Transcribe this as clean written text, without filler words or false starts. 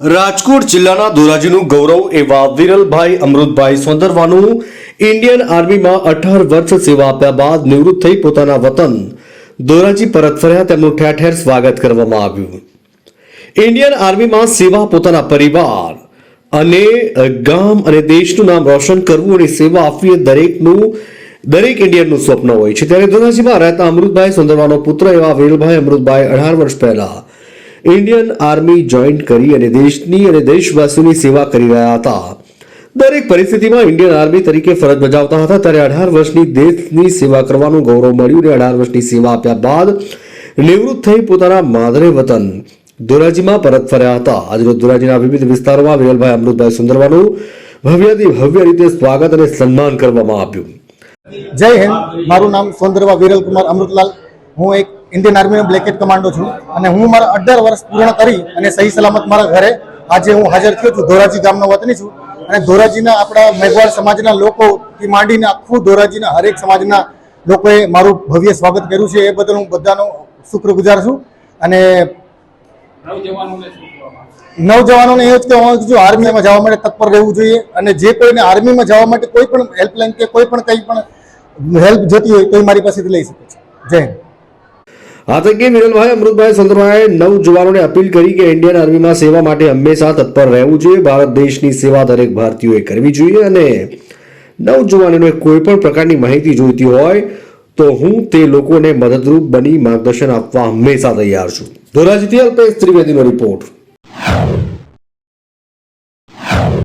રાજકોટ જિલ્લાના ધોરાજીનું ગૌરવ એવા વિરલભાઈ અમૃતભાઈ સોંદરવાનું ઇન્ડિયન આર્મીમાં 18 વર્ષ સેવા આપ્યા બાદ નિવૃત્ત થઈ પોતાના વતન ધોરાજી પરત ફર્યા. તેમનું ઠેર ઠેર સ્વાગત કરવામાં આવ્યું. ઇન્ડિયન આર્મીમાં સેવા પોતાના પરિવાર અને ગામ અને દેશનું નામ રોશન કરવું અને સેવા આપવી દરેક ઇન્ડિયનનું સ્વપ્ન હોય છે. ત્યારે ધોરાજીમાં રહેતા અમૃતભાઈ સોંદરવાનો પુત્ર એવા વિરલભાઈ અમૃતભાઈ 18 વર્ષ પહેલા ઇન્ડિયન આર્મી જોઈન કરી અને દેશની અને દેશવાસીઓની સેવા કરી રહ્યા હતા. દરેક પરિસ્થિતિમાં ઇન્ડિયન આર્મી તરીકે ફરજ બજાવતા હતા. ત્યારે 18 વર્ષની દેશની સેવા કરવાનું ગૌરવ મળ્યું અને 18 વર્ષની સેવા આપ્યા બાદ નિવૃત્ત થઈ પોતાના માદરે વતન ધોરાજીમાં પરત ફર્યા હતા. આજરોજ ધોરાજીના વિવિધ વિસ્તારોમાં વિરલભાઈ અમૃતભાઈ સોંદરવાનું ભવ્યાથી ભવ્ય રીતે સ્વાગત અને સન્માન કરવામાં આવ્યું. જય હિન્દ. મારું નામ સોંદરવા વિરલકુમાર અમૃતલાલ. હું એક ઇન્ડિયન આર્મીનો બ્લેકેટ કમાન્ડો છું અને હું મારા 18 વર્ષ પૂર્ણ કરી અને સહી સલામત મારા ઘરે આજે હું હાજર થયો છું. ધોરાજી ગામનો વતની છું અને ધોરાજીના આપણા મેઘવાળ સમાજના લોકોથી માંડીને આખું ધોરાજીના હરેક સમાજના લોકોએ મારું ભવ્ય સ્વાગત કર્યું છે. એ બદલ હું બધાનો શુક્રગુજાર છું. અને નવજવાનોને એ જ કહેવાનું છે, જો આર્મીમાં જવા માટે તત્પર રહેવું જોઈએ અને જે કોઈને આર્મીમાં જવા માટે કોઈ પણ હેલ્પલાઇન કે કોઈ પણ કંઈ પણ હેલ્પ જોતી હોય તો એ મારી પાસેથી લઈ શકે છે. જય હિન્દ. આ તકે વિરલભાઈ અમૃતભાઈ સોંદરવાએ નવજવાનોને અપીલ કરી કે ઇન્ડિયન આર્મીમાં સેવા માટે હંમેશા તત્પર રહેવું જોઈએ. ભારત દેશની સેવા દરેક ભારતીયોએ કરવી જોઈએ અને નવજવાનોને કોઈ પણ પ્રકારની માહિતી જોઈતી હોય તો હું તે લોકોને મદદરૂપ બની માર્ગદર્શન આપવા હંમેશા તૈયાર છું. ધોરાજીથી અલ્પેશ ત્રિવેદીનો રિપોર્ટ.